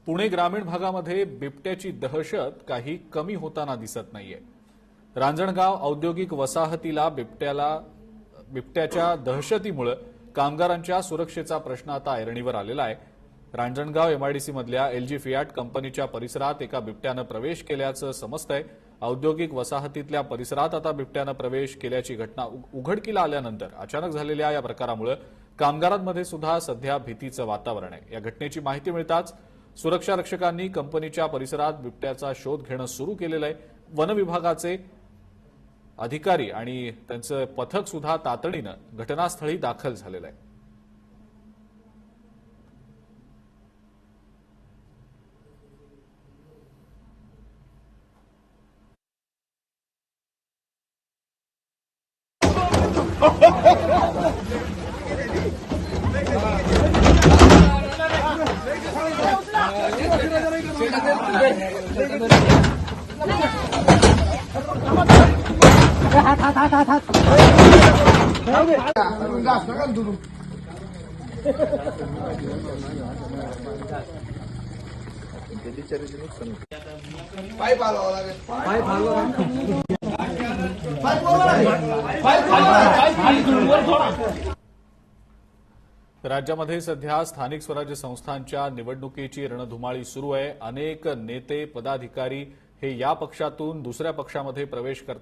पुणे ग्रामीण भागामध्ये बिबट्याची दहशत काही कमी होताना दिसत नाहीये। रांजणगाव औद्योगिक वसाहतीला बिबट्याच्या दहशतीमुळे कामगारांच्या सुरक्षेचा प्रश्न आता ऐरणीवर आलेला आहे। रांजणगाव एमआयडीसी मधल्या एलजी फियाट कंपनीच्या परिसरात एका बिबट्यानं प्रवेश केल्याचं समजतंय। औद्योगिक वसाहतीतल्या परिसरात आता बिबट्यानं प्रवेश केल्याची घटना उघडकीला आल्यानंतर अचानक झालेल्या या प्रकारामुळे कामगारांमध्ये सुद्धा सध्या भीतीचं वातावरण आहे। या घटनेची माहिती मिळताच सुरक्षा रक्षकांनी कंपनीच्या परिसरात बिबट्याचा शोध घेणं सुरू केलेलं आहे। वन विभागाचे अधिकारी आणि त्यांचं पथक सुद्धा तातडीनं घटनास्थळी दाखल झालेलं आहे। राज्यामध्ये सध्या स्थानिक स्वराज्य संस्थांच्या निवडणुकीची रणधुमाळी सुरू आहे। अनेक नेते पदाधिकारी हे या पक्षातून दुसऱ्या पक्षामध्ये प्रवेश करतात।